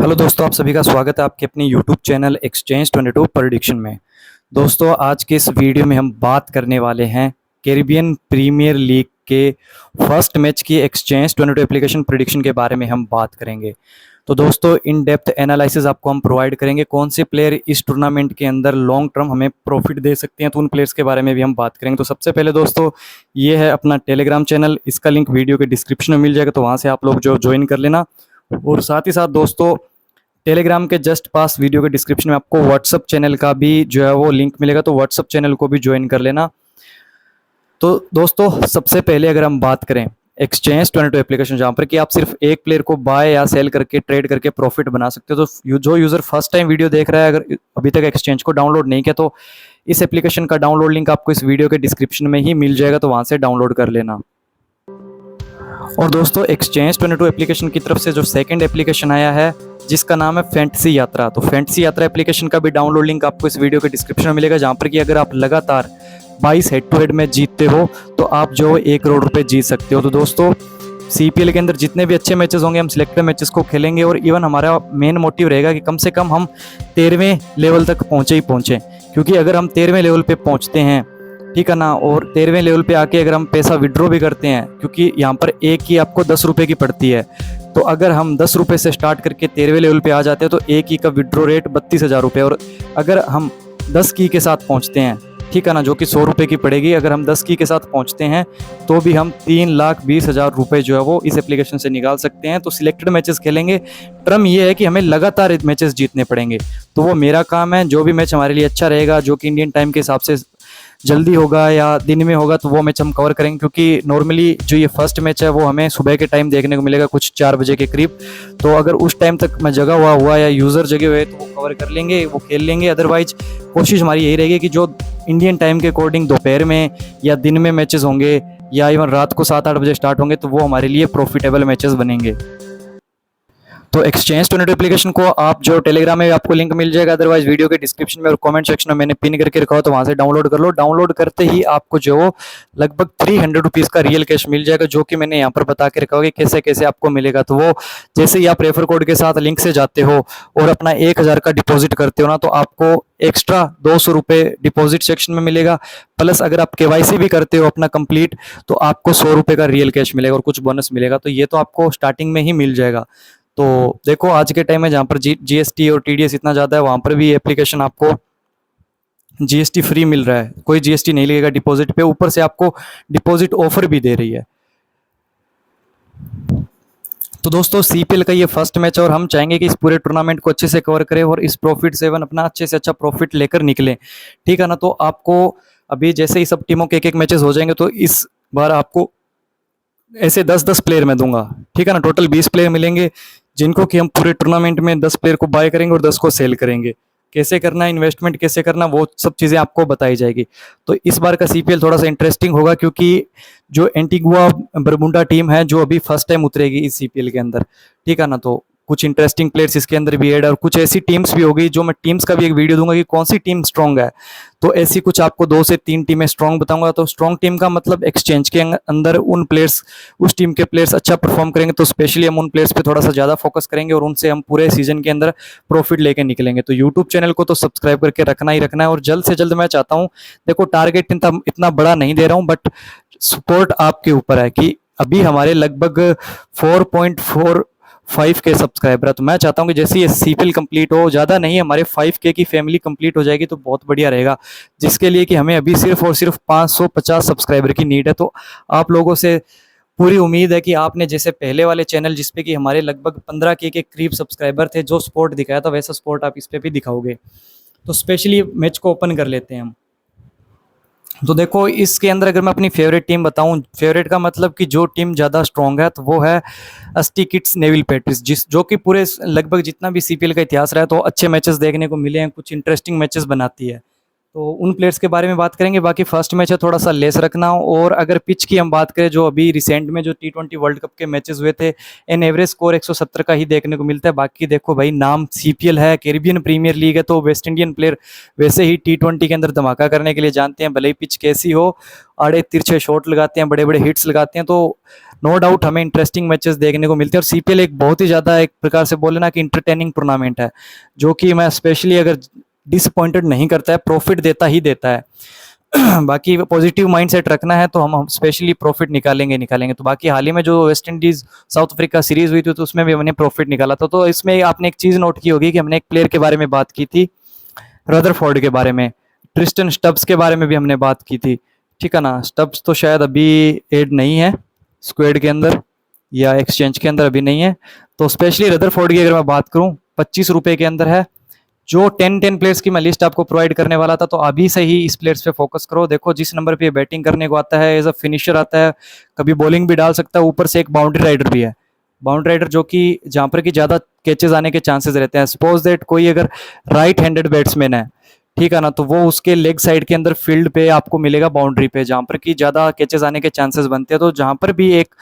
Hello दोस्तों, आप सभी का स्वागत है आपके अपने यूट्यूब चैनल एक्सचेंज 22 प्रेडिक्शन में। दोस्तों, आज के इस वीडियो में हम बात करने वाले हैं कैरिबियन प्रीमियर लीग के फर्स्ट मैच की एक्सचेंज 22 एप्लीकेशन प्रेडिक्शन के बारे में हम बात करेंगे। तो दोस्तों, इन डेप्थ एनालिसिस आपको हम प्रोवाइड करेंगे, कौन से प्लेयर इस टूर्नामेंट के अंदर लॉन्ग टर्म हमें प्रॉफिट दे सकते हैं, तो उन प्लेयर्स के बारे में भी हम बात करेंगे। तो सबसे पहले दोस्तों, ये है अपना टेलीग्राम चैनल, इसका लिंक वीडियो के डिस्क्रिप्शन में मिल जाएगा, तो वहाँ से आप लोग जो ज्वाइन कर लेना। और साथ ही साथ दोस्तों, टेलीग्राम के जस्ट पास वीडियो के डिस्क्रिप्शन में आपको व्हाट्सअप चैनल का भी जो है वो लिंक मिलेगा, तो व्हाट्सअप चैनल को भी ज्वाइन कर लेना। तो दोस्तों, सबसे पहले अगर हम बात करें एक्सचेंज 22 एप्लीकेशन, जहाँ पर कि आप सिर्फ एक प्लेयर को बाय या सेल करके ट्रेड करके प्रॉफिट बना सकते हो। तो जो यूजर फर्स्ट टाइम वीडियो देख रहा है, अगर अभी तक एक्सचेंज को डाउनलोड नहीं किया, तो इस एप्लीकेशन का डाउनलोड लिंक आपको इस वीडियो के डिस्क्रिप्शन में ही मिल जाएगा, तो वहाँ से डाउनलोड कर लेना। और दोस्तों, एक्सचेंज 22 एप्लीकेशन की तरफ से जो सेकंड एप्लीकेशन आया है, जिसका नाम है फैंटेसी यात्रा, तो फैंटेसी यात्रा एप्लीकेशन का भी डाउनलोड लिंक आपको इस वीडियो के डिस्क्रिप्शन में मिलेगा, जहां पर कि अगर आप लगातार 22 हेड टू हेड मैच जीतते हो तो आप जो 1 करोड़ रुपए जीत सकते हो। तो दोस्तों, सीपीएल के अंदर जितने भी अच्छे मैचेस होंगे, हम सिलेक्टेड मैचेस को खेलेंगे, और इवन हमारा मेन मोटिव रहेगा कि कम से कम हम 13वें लेवल तक पहुंचे, क्योंकि अगर हम 13वें लेवल पे पहुंचते हैं, ठीक है ना, और 13वें लेवल पे आके अगर हम पैसा विड्रॉ भी करते हैं, क्योंकि यहाँ पर एक ही आपको 10 रुपये की पड़ती है, तो अगर हम 10 रुपये से स्टार्ट करके 13वें लेवल पे आ जाते हैं तो एक ही का विड्रॉ रेट 32,000 रुपये। और अगर हम 10 की के साथ पहुँचते हैं, ठीक है ना, जो कि 100 रुपये की पड़ेगी, अगर हम 10 की के साथ पहुँचते हैं तो भी हम 3,20,000 रुपये जो है वो इस एप्लीकेशन से निकाल सकते हैं। तो सिलेक्टेड मैचेस खेलेंगे, टर्म ये है कि हमें लगातार मैचेस जीतने पड़ेंगे, तो वो मेरा काम है। जो भी मैच हमारे लिए अच्छा रहेगा, जो कि इंडियन टाइम के हिसाब से जल्दी होगा या दिन में होगा, तो वो मैच हम कवर करेंगे, क्योंकि नॉर्मली जो ये फर्स्ट मैच है वो हमें सुबह के टाइम देखने को मिलेगा, कुछ 4 बजे के करीब। तो अगर उस टाइम तक मैं जगा हुआ या यूज़र जगे हुए तो वो कवर कर लेंगे, वो खेल लेंगे। अदरवाइज कोशिश हमारी यही रहेगी कि जो इंडियन टाइम के अकॉर्डिंग दोपहर में या दिन में मैचेस होंगे, या इवन रात को 7-8 बजे स्टार्ट होंगे, तो वो हमारे लिए प्रॉफिटेबल मैचेस बनेंगे। तो एक्सचेंज 22 एप्लीकेशन को आप जो टेलीग्राम में आपको लिंक मिल जाएगा, अदरवाइज वीडियो के डिस्क्रिप्शन में और कमेंट सेक्शन में मैंने पिन करके रखा हो, तो वहां से डाउनलोड कर लो। डाउनलोड करते ही आपको जो लगभग 300 रुपीज़ का रियल कैश मिल जाएगा, जो कि मैंने यहाँ पर बता के रखा होगा कि कैसे कैसे आपको मिलेगा। तो वो जैसे ही आप रेफर कोड के साथ लिंक से जाते हो और अपना 1,000 का डिपॉजिट करते हो ना, तो आपको एक्स्ट्रा 200 रुपये डिपॉजिट सेक्शन में मिलेगा, प्लस अगर आप केवाईसी भी करते हो अपना कंप्लीट, तो आपको 100 रुपये का रियल कैश मिलेगा और कुछ बोनस मिलेगा। तो ये तो आपको स्टार्टिंग में ही मिल जाएगा। तो देखो, आज के टाइम में जहाँ पर जीएसटी और टीडीएस इतना ज़्यादा है, वहाँ पर भी एप्लीकेशन आपको जीएसटी फ्री मिल रहा है, कोई जीएसटी नहीं लगेगा डिपॉजिट पे, ऊपर से आपको डिपॉजिट ऑफर भी दे रही है। तो दोस्तों, सीपीएल का ये फर्स्ट मैच है और हम चाहेंगे कि इस पूरे टूर्नामेंट को अच्छे से कवर करें और इस प्रॉफिट से अपना अच्छे से अच्छा प्रॉफिट लेकर निकलें, ठीक है ना। तो आपको अभी जैसे ही सब टीमों के एक मैचेस हो जाएंगे, तो इस बार आपको ऐसे 10-10 प्लेयर मैं दूंगा, ठीक है ना। टोटल 20 प्लेयर मिलेंगे, जिनको कि हम पूरे टूर्नामेंट में 10 प्लेयर को बाय करेंगे और 10 को सेल करेंगे। कैसे करना है, इन्वेस्टमेंट कैसे करना, वो सब चीज़ें आपको बताई जाएगी। तो इस बार का सीपीएल थोड़ा सा इंटरेस्टिंग होगा, क्योंकि जो एंटीगुआ बरमुडा टीम है जो अभी फर्स्ट टाइम उतरेगी इस सीपीएल के अंदर, ठीक है ना, तो कुछ इंटरेस्टिंग प्लेयर्स इसके अंदर भी ऐड है, और कुछ ऐसी टीम्स भी होगी, जो मैं टीम्स का भी एक वीडियो दूंगा कि कौन सी टीम स्ट्रांग है। तो ऐसी कुछ आपको 2 से 3 टीमें स्ट्रांग बताऊंगा। तो स्ट्रांग टीम का मतलब एक्सचेंज के अंदर उन प्लेयर्स, उस टीम के प्लेयर्स अच्छा परफॉर्म करेंगे, तो स्पेशली हम उन प्लेयर्स पे थोड़ा सा ज़्यादा फोकस करेंगे और उनसे हम पूरे सीजन के अंदर प्रॉफिट लेके निकलेंगे। तो यूट्यूब चैनल को तो सब्सक्राइब करके रखना ही रखना है, और जल्द से जल्द मैं चाहता हूँ, देखो टारगेट इतना बड़ा नहीं दे रहा हूँ, बट सपोर्ट आपके ऊपर है कि अभी हमारे लगभग 4.45 के सब्सक्राइबर है। तो मैं चाहता हूँ कि जैसे ये सीपीएल कंप्लीट हो, ज़्यादा नहीं, हमारे 5K की फैमिली कंप्लीट हो जाएगी तो बहुत बढ़िया रहेगा, जिसके लिए कि हमें अभी सिर्फ और सिर्फ 550 सब्सक्राइबर की नीड है। तो आप लोगों से पूरी उम्मीद है कि आपने जैसे पहले वाले चैनल जिसपे कि हमारे लगभग 15K के करीब सब्सक्राइबर थे, जो सपोर्ट दिखाया था, वैसा सपोर्ट आप इस पे भी दिखाओगे। तो स्पेशली मैच को ओपन कर लेते हैं हम। तो देखो, इसके अंदर अगर मैं अपनी फेवरेट टीम बताऊं, फेवरेट का मतलब कि जो टीम ज़्यादा स्ट्रॉन्ग है, तो वो है एसटी किड्स नेविल पेट्रिस, जो कि पूरे लगभग जितना भी सीपीएल का इतिहास रहा है, तो अच्छे मैचेस देखने को मिले हैं, कुछ इंटरेस्टिंग मैचेस बनाती है, तो उन प्लेयर्स के बारे में बात करेंगे। बाकी फर्स्ट मैच है, थोड़ा सा लेस रखना। और अगर पिच की हम बात करें, जो अभी रिसेंट में जो T20 वर्ल्ड कप के मैचेस हुए थे, एन एवरेज स्कोर 170 का ही देखने को मिलता है। बाकी देखो भाई, नाम CPL है, कैरिबियन प्रीमियर लीग है, तो वेस्ट इंडियन प्लेयर वैसे ही T20 के अंदर धमाका करने के लिए जानते हैं। भले ही पिच कैसी हो, आड़े तिरछे शॉट लगाते हैं, बड़े बड़े हिट्स लगाते हैं, तो नो डाउट हमें इंटरेस्टिंग मैचेस देखने को मिलते हैं। और CPL एक बहुत ही ज़्यादा, एक प्रकार से बोले ना कि इंटरटेनिंग टूर्नामेंट है, जो कि मैं स्पेशली अगर डिसअपॉइंटेड नहीं करता है, प्रॉफिट देता ही देता है। बाकी पॉजिटिव माइंडसेट रखना है तो हम स्पेशली प्रॉफिट निकालेंगे। तो बाकी हाल ही में जो West Indies south Africa series हुई थी, तो उसमें भी हमने प्रॉफिट निकाला था। तो इसमें आपने एक चीज नोट की होगी कि हमने एक प्लेयर के बारे में बात की थी, रदरफोर्ड के बारे में, ट्रिस्टन स्टब्स के बारे में भी हमने बात की थी, ठीक है ना। स्टब्स तो शायद अभी एड नहीं है स्क्वाड के अंदर या एक्सचेंज के अंदर, अभी नहीं है। तो स्पेशली रदरफोर्ड की अगर मैं बात करूं, 25 रुपए के अंदर है। जो 10 प्लेयर्स की मैं लिस्ट आपको प्रोवाइड करने वाला था, तो अभी से ही इस प्लेयर्स पे फोकस करो। देखो, जिस नंबर पे बैटिंग करने को आता है, एज अ फिनिशर आता है, कभी बॉलिंग भी डाल सकता है, ऊपर से एक बाउंड्री राइडर भी है। बाउंड्री राइडर जो कि जहां पर कि ज्यादा कैचेस आने के चांसेस रहते हैं। सपोज दैट कोई अगर राइट हैंडेड बैट्समैन है, ठीक है ना, तो वो उसके लेग साइड के अंदर फील्ड पे आपको मिलेगा, बाउंड्री पे, जहां पर कि ज्यादा कैचेस आने के चांसेस बनते हैं। तो जहां पर भी एक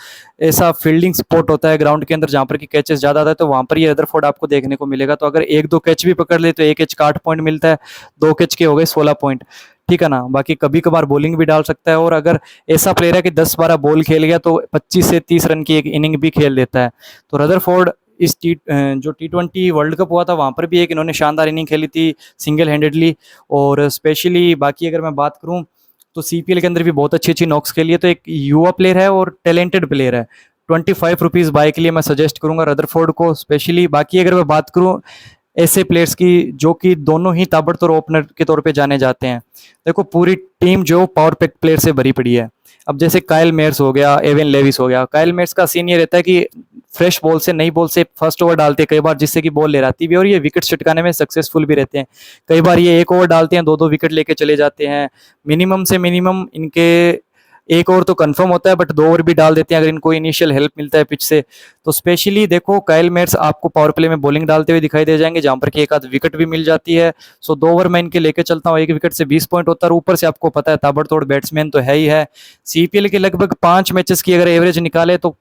ऐसा फील्डिंग स्पॉट होता है ग्राउंड के अंदर जहां पर कि कैचेस ज्यादा आता है, तो वहां पर ये रदरफोर्ड आपको देखने को मिलेगा। तो अगर एक दो कैच भी पकड़ ले तो एक कैच का 8 पॉइंट मिलता है, 2 कैच के हो गए 16 पॉइंट, ठीक है ना। बाकी कभी कभार बॉलिंग भी डाल सकता है, और अगर ऐसा प्लेयर है कि 10-12 बॉल खेल गया तो 25 से 30 रन की एक इनिंग भी खेल देता है। तो रदरफोर्ड जो T20 वर्ल्ड कप हुआ था, वहां पर भी एक इन्होंने शानदार इनिंग खेली थी सिंगल हैंडेडली। और स्पेशली बाकी अगर मैं बात करूं, तो CPL के अंदर भी बहुत अच्छी अच्छी नॉक्स खेली है। तो एक युवा प्लेयर है और टैलेंटेड प्लेयर है। 25 रुपीज बाय के लिए मैं सजेस्ट करूंगा रदरफोर्ड को स्पेशली। बाकी अगर मैं बात करूं ऐसे प्लेयर्स की जो कि दोनों ही ताबड़तोड़ ओपनर के तौर पे जाने जाते हैं, देखो पूरी टीम जो पावर पैक प्लेयर से भरी पड़ी है। अब जैसे काइल मेयर्स हो गया, एवन लेविस हो गया। काइल मेयर्स का सीन ये रहता है कि फ्रेश बॉल से, नई बॉल से फर्स्ट ओवर डालते हैं कई बार, जिससे कि बॉल ले जाती भी, और ये विकेट छिटकाने में सक्सेसफुल भी रहते हैं। कई बार ये एक ओवर डालते हैं, 2-2 विकेट लेके चले जाते हैं। मिनिमम से मिनिमम इनके एक ओवर तो कंफर्म होता है, बट 2 ओवर भी डाल देते हैं अगर इनको इनिशियल हेल्प मिलता है पिच से। तो स्पेशली देखो, काइल मेयर्स आपको पावर प्ले में बॉलिंग डालते हुए दिखाई दे जाएंगे, जहां पर कि एक आध विकेट भी मिल जाती है। सो 2 ओवर में इनके लेके चलता हूँ, 1 विकेट से 20 पॉइंट होता है। और ऊपर से आपको पता है ताबड़तोड़ बैट्समैन तो है ही है। CPL के लगभग 5 मैचेस की अगर एवरेज निकाले, तो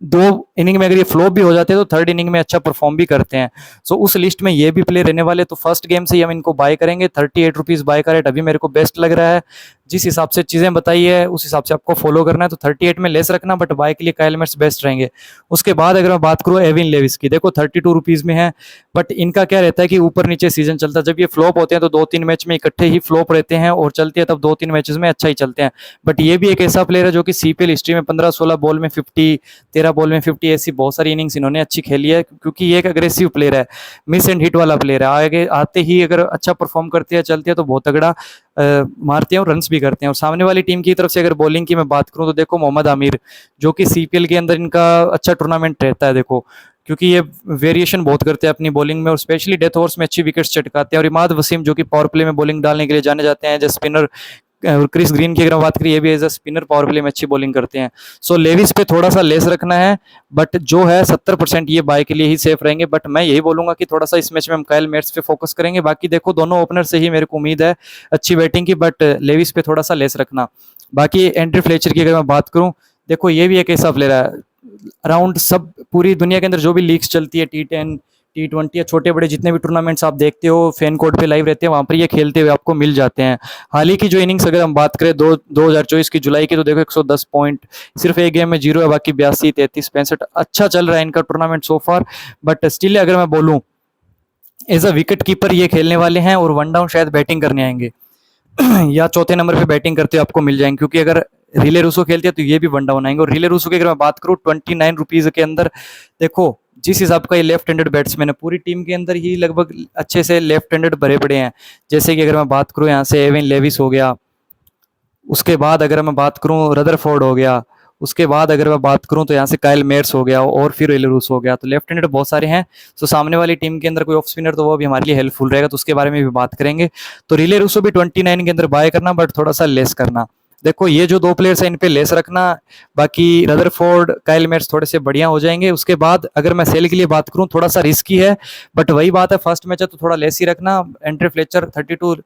2 इनिंग में अगर ये फ्लॉप भी हो जाते हैं तो 3rd इनिंग में अच्छा परफॉर्म भी करते हैं। सो उस लिस्ट में ये भी प्लेयर रहने वाले। तो फर्स्ट गेम से ही हम इनको बाय करेंगे। 38 रुपीज बाय का रेट अभी मेरे को बेस्ट लग रहा है। जिस हिसाब से चीजें बताई है उस हिसाब से आपको फॉलो करना है। तो 38 में लेस रखना, बट बाय के लिए काइल मेयर्स बेस्ट रहेंगे। उसके बाद अगर मैं बात करूँ एविन लेविस की, देखो 32 रुपीज में है, बट इनका क्या रहता है कि ऊपर नीचे सीजन चलता है। जब ये फ्लॉप होते हैं तो 2-3 मैच में इकट्ठे ही फ्लॉप रहते हैं, और चलते हैं तब 2-3 मैचेस में अच्छा ही चलते हैं। बट ये भी एक ऐसा प्लेयर है जो कि CPL हिस्ट्री में 15-16 बॉल में 50, 13 बॉल में 50, ऐसी बहुत सारी इनिंग्स इन्होंने अच्छी खेली है, क्योंकि ये एक अग्रेसिव प्लेयर है, मिस एंड हिट वाला प्लेयर है। आगे आते ही अगर अच्छा परफॉर्म करते हैं, चलते हैं, तो बहुत तगड़ा मारते हैं और रन्स भी करते हैं। और सामने वाली टीम की तरफ से अगर बॉलिंग की मैं बात करूं, तो देखो मोहम्मद आमिर, जो कि CPL के अंदर इनका अच्छा टूर्नामेंट रहता है। देखो, क्योंकि ये वेरिएशन बहुत करते हैं अपनी बॉलिंग में, और स्पेशली डेथ ओवर्स में अच्छी विकेट्स चटकाते हैं। और इमाद वसीम, जो कि पावर प्ले में बॉलिंग डालने के लिए जाने जाते हैं एज ए स्पिनर। और क्रिस ग्रीन की अगर बात करिए, ये भी as a spinner power play में अच्छी बॉलिंग करते हैं। सो लेविस पे थोड़ा सा लेस रखना है, बट जो है 70% ये बाय के लिए ही सेफ रहेंगे। बट मैं यही बोलूंगा कि थोड़ा सा इस मैच में हम काइल मेयर्स पे फोकस करेंगे। बाकी देखो, दोनों ओपनर से ही मेरे को उम्मीद है अच्छी बैटिंग की, बट लेविस पे थोड़ा सा लेस रखना। बाकी एंड्रे फ्लेचर की अगर मैं बात करूं, देखो ये भी एक ऐसा प्लेयर है, अराउंड सब पूरी दुनिया के अंदर जो भी लीग्स चलती है, T10, T20 या छोटे बड़े जितने भी टूर्नामेंट्स आप देखते हो, फैन कोड पे लाइव रहते हैं, वहां पर ये खेलते हुए आपको मिल जाते हैं। हाल ही की जो इनिंग्स अगर हम बात करें 2024 की जुलाई की, तो देखो 110 पॉइंट, सिर्फ एक गेम में 0 है, बाकी 82, 33, 65, अच्छा चल रहा है इनका tournament so far. But still अगर मैं बोलूं, एज अ विकेट कीपर ये खेलने वाले हैं, और 1 डाउन शायद बैटिंग करने आएंगे। या चौथे नंबर पे बैटिंग करते हुए आपको मिल जाएंगे, क्योंकि अगर रिले रूसो खेलते हैं तो ये भी 1 डाउन आएंगे। और रिले रूसो की अगर मैं बात करूं 29 रुपीज के अंदर, देखो जिस हिसाब का ये लेफ्ट हैंडेड बैट्समैन है, पूरी टीम के अंदर ही लगभग अच्छे से लेफ्ट हैंडेड भरे पड़े हैं। जैसे कि अगर मैं बात करूं यहाँ से एविन लेविस हो गया, उसके बाद अगर मैं बात करूं रदरफोर्ड हो गया, उसके बाद अगर मैं बात करूं तो यहाँ से काइल मेयर्स हो गया, और फिर एलरूस हो गया। तो लेफ्ट हैंडेड बहुत सारे हैं। तो सामने वाली टीम के अंदर कोई ऑफ स्पिनर तो वो भी हमारे लिए हेल्पफुल रहेगा, तो उसके बारे में भी बात करेंगे। तो रिले रूसो भी 29 के अंदर बाय करना, बट थोड़ा सा लेस करना। देखो ये जो 2 प्लेयर्स हैं इन पे लेस रखना, बाकी रदरफोर्ड, काइल मेयर्स थोड़े से बढ़िया हो जाएंगे। उसके बाद अगर मैं सेल के लिए बात करूं, थोड़ा सा रिस्की है, बट वही बात है, फर्स्ट मैच है तो थोड़ा लेस ही रखना। एंड्रे फ्लेचर 32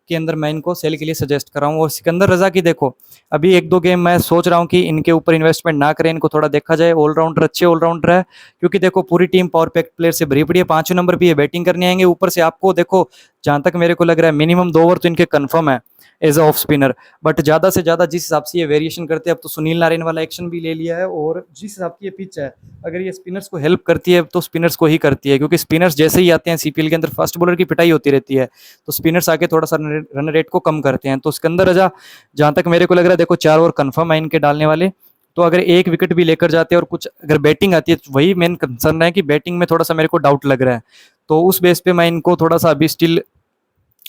के अंदर मैं इनको सेल के लिए सजेस्ट कर रहा हूँ। और सिकंदर रजा की देखो अभी 1-2 गेम मैं सोच रहा हूँ कि इनके ऊपर इन्वेस्टमेंट ना करें, इनको थोड़ा देखा जाए। ऑलराउंडर अच्छे ऑलराउंडर है, क्योंकि देखो पूरी टीम पावर पैक प्लेयर से भरी पड़ी है। 5वें नंबर पे ये बैटिंग करने आएंगे, ऊपर से आपको देखो जहां तक मेरे को लग रहा है मिनिमम 2 ओवर तो इनके कंफर्म है as a off spinner. But ज्यादा से ज्यादा जिस हिसाब से ये वेरिएशन करते हैं, अब तो सुनील नारायण वाला एक्शन भी ले लिया है, और जिस हिसाब की ये पिच है अगर ये स्पिनर्स को हेल्प करती है तो स्पिनर्स को ही करती है, क्योंकि स्पिनर्स जैसे ही आते हैं सीपीएल के अंदर फास्ट बॉलर की पिटाई होती रहती है, तो स्पिनर्स आके थोड़ा सा रन रेट को कम करते हैं। तो सिकंदर रजा जहां तक मेरे को लग रहा है, देखो 4 ओवर कंफर्म है इनके डालने वाले, तो अगर एक विकेट भी लेकर जाते हैं और कुछ अगर बैटिंग आती है, तो वही मेन कंसर्न है कि बैटिंग में थोड़ा सा मेरे को डाउट लग रहा है, तो उस बेस पे मैं इनको थोड़ा सा अभी स्टिल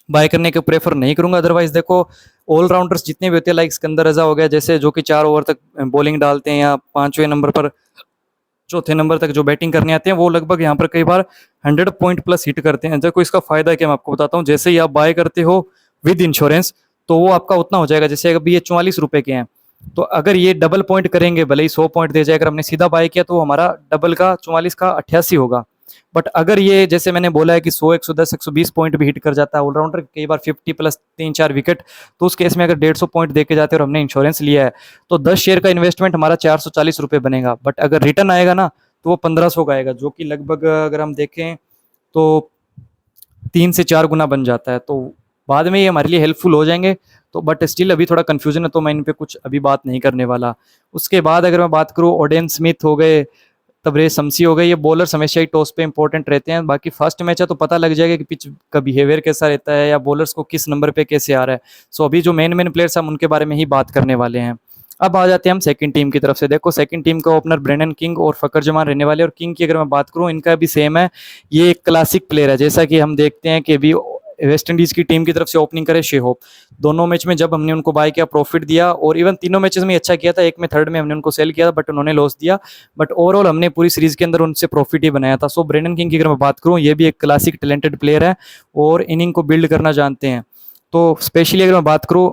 बाय करने के प्रेफर नहीं करूंगा। अदरवाइज देखो ऑलराउंडर्स जितने भी होते हैं लाइक सिकंदर रजा हो गया, जैसे जो कि 4 ओवर तक बॉलिंग डालते हैं, या 5वें नंबर पर चौथे नंबर तक जो बैटिंग करने आते हैं, वो लगभग यहाँ पर कई बार 100 पॉइंट प्लस हिट करते हैं। देखो इसका फायदा है कि मैं आपको बताता हूँ, जैसे ही आप बाय करते हो विद इंश्योरेंस, तो वो आपका उतना हो जाएगा। जैसे अभी ये 44 रुपए के हैं, तो अगर ये डबल पॉइंट करेंगे, भले ही 100 पॉइंट दे जाए, अगर हमने सीधा बाय किया तो हमारा डबल का 44 का 88 होगा। बट अगर ये जैसे मैंने बोला है कि 100, 110, 120 पॉइंट भी हिट कर जाता है ऑलराउंडर, कई बार 50 प्लस 3-4 विकेट, तो उस केस में अगर 150 पॉइंट देके जाते हैं और हमने इंश्योरेंस लिया है, तो 10 शेयर का इन्वेस्टमेंट हमारा 440 रुपये बनेगा। बट अगर रिटर्न आएगा ना, तो वो 1500 का आएगा, जो कि लगभग अगर हम देखें तो 3 से 4 गुना बन जाता है। तो बाद में ये हमारे लिए हेल्पफुल हो जाएंगे। तो बट स्टिल अभी थोड़ा कंफ्यूजन है, तो मैं इन पे कुछ अभी बात नहीं करने वाला। उसके बाद अगर मैं बात करूँ, ओडेन स्मिथ हो गए, तबरेज शमसी हो गए, ये बॉलर्स हमेशा ही टॉस पे इंपॉर्टेंट रहते हैं। बाकी फर्स्ट मैच है तो पता लग जाएगा कि पिच का बिहेवियर कैसा रहता है, या बॉलर्स को किस नंबर पे कैसे आ रहा है। सो अभी जो मेन मेन प्लेयर्स हम उनके बारे में ही बात करने वाले हैं। अब आ जाते हैं हम सेकंड टीम की तरफ से। देखो सेकंड टीम का ओपनर ब्रेंडन किंग और फकर जमान रहने वाले। और किंग की अगर मैं बात करूं, इनका भी सेम है, ये एक क्लासिक प्लेयर है। जैसा कि हम देखते हैं कि अभी वेस्ट इंडीज की टीम की तरफ से ओपनिंग करे शेहोप, दोनों मैच में जब हमने उनको बाय किया प्रॉफिट दिया, और इवन तीनों मैचेस में अच्छा किया था। एक में थर्ड में हमने उनको सेल किया था बट उन्होंने लॉस दिया, बट ओवरऑल हमने पूरी सीरीज के अंदर उनसे प्रॉफिट ही बनाया था। सो ब्रेंडन किंग की अगर मैं बात करूं, ये भी एक क्लासिक टैलेंटेड प्लेयर है और इनिंग को बिल्ड करना जानते हैं। तो स्पेशली अगर मैं बात करूं,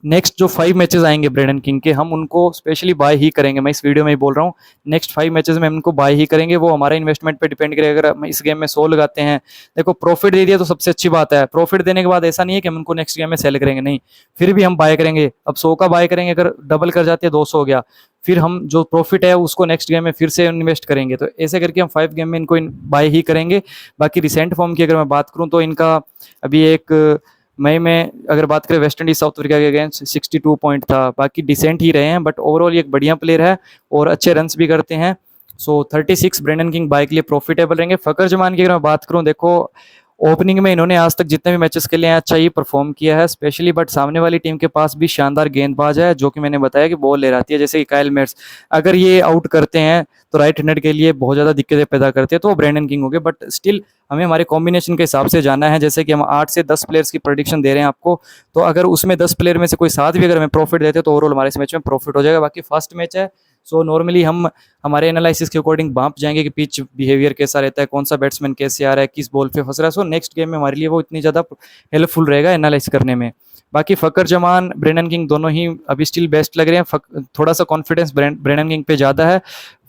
नेक्स्ट जो 5 मैचेस आएंगे ब्रेंडन किंग के, हम उनको स्पेशली बाय ही करेंगे। मैं इस वीडियो में ही बोल रहा हूँ, नेक्स्ट 5 मैचेस में हम उनको बाय ही करेंगे। वो हमारे इन्वेस्टमेंट पे डिपेंड करेगा। अगर हम इस गेम में 100 लगाते हैं, देखो प्रॉफिट दे दिया तो सबसे अच्छी बात है। प्रॉफिट देने के बाद ऐसा नहीं है कि हम उनको नेक्स्ट गेम में सेल करेंगे, नहीं, फिर भी हम बाय करेंगे। अब 100 का बाय करेंगे, अगर डबल कर जाते हैं 200 हो गया, फिर हम जो प्रॉफिट है उसको नेक्स्ट गेम में फिर से इन्वेस्ट करेंगे। तो ऐसे करके हम 5 गेम में इनको बाय ही करेंगे। बाकी रिसेंट फॉर्म की अगर मैं बात करूँ, तो इनका अभी एक मई में अगर बात करें वेस्ट इंडीज साउथ अफ्रीका के अगेंस्ट 62 पॉइंट था। बाकी डिसेंट ही रहे हैं, बट ओवरऑल ये एक बढ़िया प्लेयर है और अच्छे रन्स भी करते हैं। सो 36 ब्रेंडन किंग बाय के लिए प्रॉफिटेबल रहेंगे। फकर जमान की अगर मैं बात करूं, देखो ओपनिंग में इन्होंने आज तक जितने भी मैचेस के लिए अच्छा ही परफॉर्म किया है स्पेशली, बट सामने वाली टीम के पास भी शानदार गेंदबाज है, जो कि मैंने बताया कि बॉल ले आती है, जैसे कि काइल मेट्स। अगर ये आउट करते हैं तो राइट हैंडेड के लिए बहुत ज़्यादा दिक्कतें पैदा करते हैं, तो वो ब्रेंडन किंग हो गए। बट स्टिल हमें हमारे कॉम्बिनेशन के हिसाब से जाना है। जैसे कि हम 8 से 10 प्लेयर्स की प्रेडिक्शन दे रहे हैं आपको, तो अगर उसमें 10 प्लेयर में से कोई 7 भी अगर हमें प्रॉफिट देते हैं, तो ओवरऑल हमारे इस मैच में प्रॉफिट हो जाएगा। बाकी फर्स्ट मैच है, सो नॉर्मली हम हमारे एनालिसिस के अकॉर्डिंग भाप जाएंगे कि पिच बिहेवियर कैसा रहता है, कौन सा बैट्समैन कैसे आ रहा है, किस बॉल पे फंस रहा है। सो नेक्स्ट गेम में हमारे लिए वो इतनी ज़्यादा हेल्पफुल रहेगा एनालाइज करने में। बाकी फकर जमान ब्रेंडन किंग दोनों ही अभी स्टिल बेस्ट लग रहे हैं। थोड़ा सा कॉन्फिडेंस ब्रेंडन किंग पे ज़्यादा है।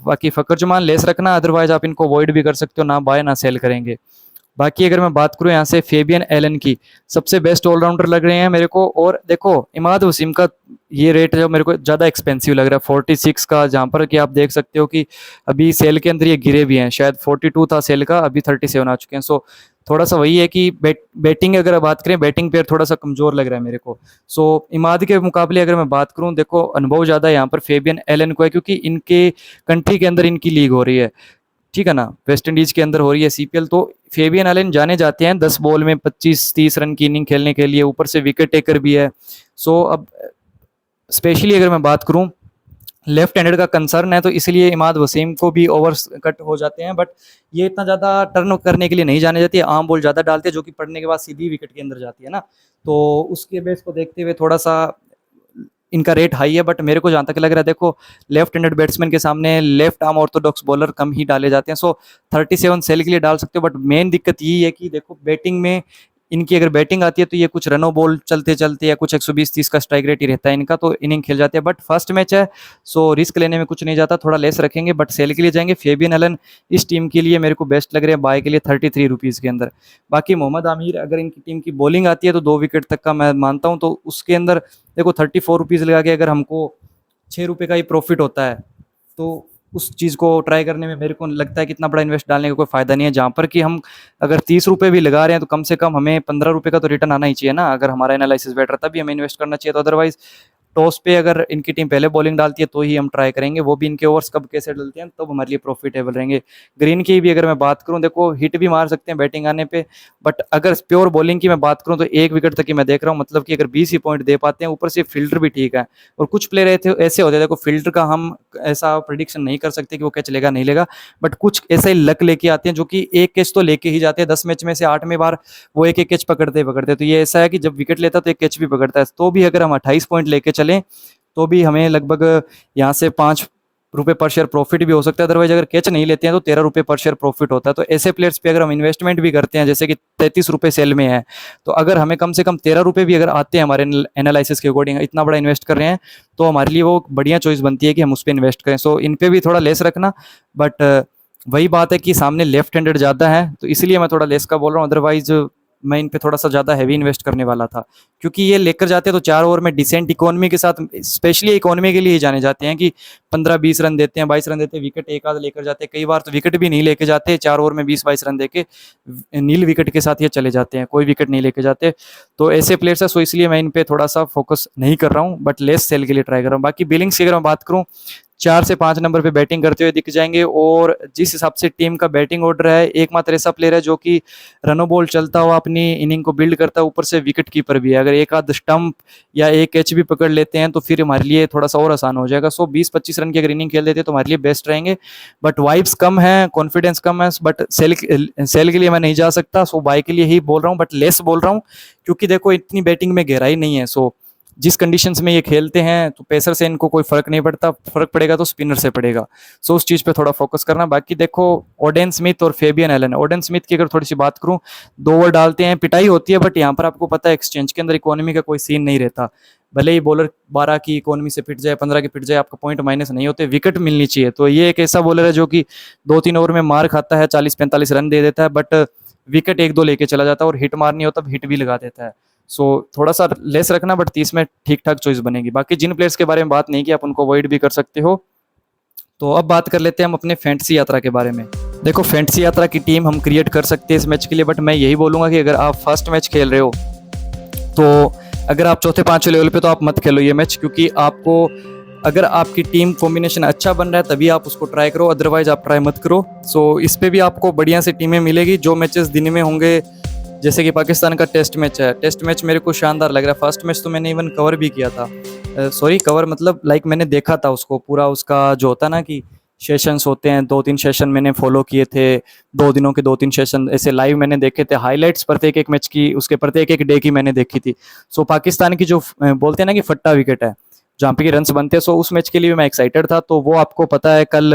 बाकी फकर जमान लेस रखना, अदरवाइज आप इनको अवॉइड भी कर सकते हो, ना बाय ना सेल करेंगे। बाकी अगर मैं बात करूं यहाँ से फेबियन एलन की, सबसे बेस्ट ऑलराउंडर लग रहे हैं मेरे को। और देखो इमाद वसीम का ये रेट जो मेरे को ज़्यादा एक्सपेंसिव लग रहा है 46 का, जहाँ पर कि आप देख सकते हो कि अभी सेल के अंदर ये गिरे भी हैं। शायद 42 था सेल का, अभी 37 आ चुके हैं। सो थोड़ा सा वही है कि बैटिंग अगर बात करें, बैटिंग पेयर थोड़ा सा कमजोर लग रहा है मेरे को। सो इमाद के मुकाबले अगर मैं बात करूं, देखो अनुभव ज़्यादा यहाँ पर फेबियन एलन को है, क्योंकि इनके कंट्री के अंदर इनकी लीग हो रही है, ठीक है ना, वेस्ट इंडीज के अंदर हो रही है सीपीएल। तो फेबियन एलन जाने जाते हैं 10 बॉल में 25-30 रन की इनिंग खेलने के लिए, ऊपर से विकेट टेकर भी है। सो अब स्पेशली अगर मैं बात करूं, लेफ्ट हैंडेड का कंसर्न है, तो इसलिए इमाद वसीम को भी ओवर्स कट हो जाते हैं। बट ये इतना ज़्यादा टर्न करने के लिए नहीं जाने जाती है, आम बॉल ज़्यादा डालते हैं, जो कि पड़ने के बाद सीधी विकेट के अंदर जाती है ना। तो उसके बेस को देखते हुए थोड़ा सा इनका रेट हाई है। बट मेरे को जहाँ तक लग रहा है, देखो लेफ्ट हैंडेड बैट्समैन के सामने लेफ्ट आर्म ऑर्थोडॉक्स बॉलर कम ही डाले जाते हैं। सो 37 सेल के लिए डाल सकते हो। बट मेन दिक्कत यही है कि देखो बैटिंग में इनकी अगर बैटिंग आती है तो ये कुछ रनों बॉल चलते चलते या कुछ 120-30 का स्ट्राइक रेट ही रहता है इनका, तो इनिंग खेल जाते हैं। बट फर्स्ट मैच है, सो रिस्क लेने में कुछ नहीं जाता, थोड़ा लेस रखेंगे, बट सेल के लिए जाएंगे। फेबियन एलन इस टीम के लिए मेरे को बेस्ट लग रहे हैं बाय के लिए 33 रुपीज़ के अंदर। बाकी मोहम्मद आमिर, अगर इनकी टीम की बॉलिंग आती है तो 2 विकेट तक का मैं मानता हूँ, तो उसके अंदर देखो 34 रुपीज़ लगा के अगर हमको 6 रुपये का ही प्रॉफिट होता है, तो उस चीज़ को ट्राई करने में मेरे को लगता है कि इतना बड़ा इन्वेस्ट डालने का कोई फ़ायदा नहीं है। जहाँ पर कि हम अगर 30 रुपये भी लगा रहे हैं तो कम से कम हमें 15 रुपये का तो रिटर्न आना ही चाहिए ना, अगर हमारा एनालिसिस बेटर तभी हमें इन्वेस्ट करना चाहिए। तो अदरवाइज़ टॉस पे अगर इनकी टीम पहले बॉलिंग डालती है तो ही हम ट्राई करेंगे, वो भी इनके ओवर्स कब कैसे डलते हैं तब हमारे लिए प्रॉफिटेबल रहेंगे। ग्रीन की भी अगर मैं बात करूं, देखो हिट भी मार सकते हैं बैटिंग आने पे, बट अगर प्योर बॉलिंग की मैं बात करूं तो 1 विकेट तक ही मैं देख रहा हूं, मतलब कि अगर 20 ही पॉइंट दे पाते हैं, ऊपर से फील्डर भी ठीक है। और कुछ प्लेयर ऐसे होते हैं, देखो फील्डर का हम ऐसा प्रिडिक्शन नहीं कर सकते कि वो कैच लेगा नहीं लेगा, बट कुछ ऐसा ही लक लेके आते हैं जो कि एक कैच तो लेके ही जाते हैं। 10 मैच में से 8वें बार वो एक एक कैच पकड़ते पकड़ते, तो ये ऐसा है कि जब विकेट लेता है तो एक कैच भी पकड़ता है। तो भी अगर हम 28 पॉइंट लेके चलें तो भी हमें लगभग यहाँ से 5 रुपये पर शेयर प्रॉफिट भी हो सकता है। अदरवाइज अगर कैच नहीं लेते हैं तो 13 रुपये पर शेयर प्रॉफिट होता है। तो ऐसे प्लेयर्स पे अगर हम इन्वेस्टमेंट भी करते हैं, जैसे कि 33 रुपये सेल में है, तो अगर हमें कम से कम 13 रुपये भी अगर आते हैं हमारे एनालिसिस के अकॉर्डिंग, इतना बड़ा इन्वेस्ट कर रहे हैं, तो हमारे लिए वो बढ़िया चॉइस बनती है कि हम उस पर इन्वेस्ट करें। सो इन पर भी थोड़ा लेस रखना, बट वही बात है कि सामने लेफ्ट हैंडेड ज़्यादा है, तो इसलिए मैं थोड़ा लेस का बोल रहा हूँ। अदरवाइज मैं इन पे थोड़ा सा ज़्यादा हैवी इन्वेस्ट करने वाला था, क्योंकि ये लेकर जाते हैं तो 4 ओवर में डिसेंट इकोनॉमी के साथ, स्पेशली इकोनॉमी के लिए ही जाने जाते हैं कि 15-20 रन देते हैं, 22 रन देते हैं, विकेट एक आध लेकर जाते हैं। कई बार तो विकेट भी नहीं लेके जाते, 4 ओवर में 20-22 रन देके नील विकेट के साथ ये चले जाते हैं, कोई विकेट नहीं लेके जाते। तो ऐसे प्लेयर्स है, सो इसलिए मैं इन पे थोड़ा सा फोकस नहीं कर रहा हूँ, बट लेस सेल के लिए ट्राई कर रहा हूँ। बाकी बिलिंग्स की अगर मैं बात करूँ, 4 से 5 नंबर पे बैटिंग करते हुए दिख जाएंगे, और जिस हिसाब से टीम का बैटिंग ऑर्डर है, एकमात्र ऐसा प्लेयर है जो कि रनो बॉल चलता हुआ अपनी इनिंग को बिल्ड करता है, ऊपर से विकेट कीपर भी है। अगर एक आध स्टंप या एक कैच भी पकड़ लेते हैं तो फिर हमारे लिए थोड़ा सा और आसान हो जाएगा। सो 20-25 रन की अगर इनिंग खेल देते हैं तो हमारे लिए बेस्ट रहेंगे, बट वाइब्स कम है, कॉन्फिडेंस कम है, बट सेल के लिए मैं नहीं जा सकता। सो बाय के लिए ही बोल रहा हूँ, बट लेस बोल रहा हूँ, क्योंकि देखो इतनी बैटिंग में गहराई नहीं है। सो जिस कंडीशंस में ये खेलते हैं तो पेसर से इनको कोई फर्क नहीं पड़ता, फर्क पड़ेगा तो स्पिनर से पड़ेगा। सो उस चीज़ पे थोड़ा फोकस करना। बाकी देखो ओडेन स्मिथ और फेबियन एलन, ओडेन स्मिथ की अगर थोड़ी सी बात करूं, 2 ओवर डालते हैं, पिटाई होती है, बट यहाँ पर आपको पता है एक्सचेंज के अंदर इकोनॉमी का कोई सीन नहीं रहता। भले ही बॉलर 12 की इकोनॉमी से पिट जाए, 15 की पिट जाए, आपका पॉइंट माइनस नहीं होते, विकेट मिलनी चाहिए। तो ये एक ऐसा बॉलर है जो कि 2-3 ओवर में मार खाता है, 40-45 रन दे देता है, बट विकेट 1-2 लेके चला जाता है, और हिट मारनी हो तब हिट भी लगा देता है। सो थोड़ा सा लेस रखना, बट 30 में ठीक ठाक चॉइस बनेगी। बाकी जिन प्लेयर्स के बारे में बात नहीं की, आप उनको अवॉइड भी कर सकते हो। तो अब बात कर लेते हैं हम अपने फैंटेसी यात्रा के बारे में। देखो फैंटेसी यात्रा की टीम हम क्रिएट कर सकते हैं इस मैच के लिए, बट मैं यही बोलूँगा कि अगर आप फर्स्ट मैच खेल रहे हो तो अगर आप चौथे पांचवें लेवल पे तो आप मत खेलो ये मैच, क्योंकि आपको अगर आपकी टीम कॉम्बिनेशन अच्छा बन रहा है तभी आप उसको ट्राई करो, अदरवाइज आप ट्राई मत करो। सो इस पे भी आपको बढ़िया से टीमें मिलेगी। जो मैचेस दिन में होंगे, जैसे कि पाकिस्तान का टेस्ट मैच है, टेस्ट मैच मेरे को शानदार लग रहा है। फर्स्ट मैच तो मैंने इवन कवर भी किया था, सॉरी कवर मतलब लाइक मैंने देखा था उसको पूरा, उसका जो होता है ना कि सेशंस होते हैं, 2-3 सेशन मैंने फॉलो किए थे, 2 दिनों के 2-3 सेशन ऐसे लाइव मैंने देखे थे, हाइलाइट्स प्रत्येक एक मैच की, उसके प्रत्येक एक डे की मैंने देखी थी। सो पाकिस्तान की जो बोलते हैं ना कि फट्टा विकेट है जहाँ पे रन्स बनते हैं, सो उस मैच के लिए मैं एक्साइटेड था। तो वो आपको पता है कल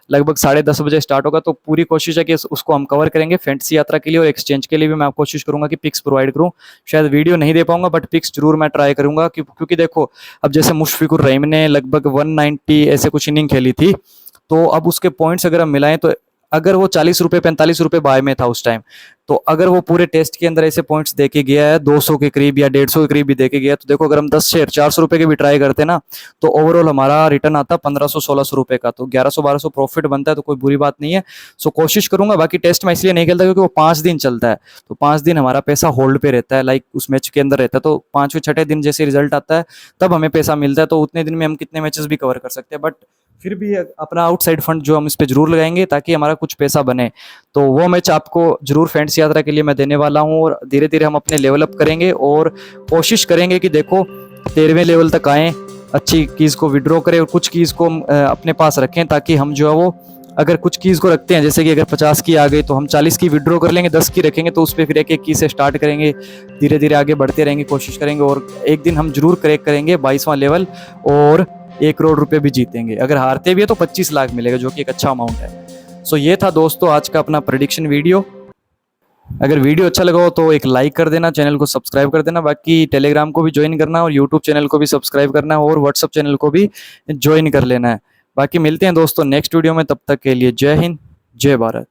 लगभग 10:30 बजे स्टार्ट होगा, तो पूरी कोशिश है कि उसको हम कवर करेंगे फैंटेसी यात्रा के लिए, और एक्सचेंज के लिए भी मैं कोशिश करूंगा कि पिक्स प्रोवाइड करूं। शायद वीडियो नहीं दे पाऊंगा, बट पिक्स जरूर मैं ट्राई करूंगा, क्योंकि देखो अब जैसे मुशफिकुर रहीम ने लगभग 190 ऐसे कुछ इनिंग खेली थी, तो अब उसके पॉइंट्स अगर हम मिलाएं तो अगर वो 40 रुपये 45 रुपये बाय में था उस टाइम, तो अगर वो पूरे टेस्ट के अंदर ऐसे पॉइंट्स देके गया है 200 के करीब या 150 के करीब भी देके गया, तो देखो अगर हम 10 शेयर 400 रुपये के भी ट्राई करते ना, तो ओवरऑल हमारा रिटर्न आता 1500-1600 रुपये का, तो 1100-1200 प्रॉफिट बनता है, तो कोई बुरी बात नहीं है। सो कोशिश करूंगा। बाकी टेस्ट मैं इसलिए नहीं खेलता क्योंकि वो 5 दिन चलता है, तो 5 दिन हमारा पैसा होल्ड पे रहता है, लाइक उस मैच के अंदर रहता है, तो 5वें-6ठे दिन जैसे रिजल्ट आता है तब हमें पैसा मिलता है, तो उतने दिन में हम कितने मैचेस भी कवर कर सकते हैं, बट फिर भी अपना आउटसाइड फंड जो हम इस पे जरूर लगाएंगे ताकि हमारा कुछ पैसा बने। तो वो मैच आपको जरूर फैंटेसी यात्रा के लिए मैं देने वाला हूँ, और धीरे धीरे हम अपने लेवल अप करेंगे और कोशिश करेंगे कि देखो 13वें लेवल तक आएँ, अच्छी कीज़ को विड्रॉ करें और कुछ कीज़ को अपने पास रखें, ताकि हम जो है वो अगर कुछ कीज़ को रखते हैं, जैसे कि अगर 50 की आ गई तो हम 40 की विड्रॉ कर लेंगे, 10 की रखेंगे, तो उस पर फिर एक एक की से स्टार्ट करेंगे, धीरे धीरे आगे बढ़ते रहेंगे, कोशिश करेंगे, और एक दिन हम जरूर क्रैक करेंगे 22वां लेवल और 1 करोड़ रुपए भी जीतेंगे। अगर हारते भी है तो 25 लाख मिलेगा, जो कि एक अच्छा अमाउंट है। सो ये था दोस्तों आज का अपना प्रेडिक्शन वीडियो। अगर वीडियो अच्छा लगा हो तो एक लाइक कर देना, चैनल को सब्सक्राइब कर देना। बाकी टेलीग्राम को भी ज्वाइन करना और यूट्यूब चैनल को भी सब्सक्राइब करना और व्हाट्सअप चैनल को भी ज्वाइन कर लेना है। बाकी मिलते हैं दोस्तों नेक्स्ट वीडियो में, तब तक के लिए जय हिंद, जय भारत।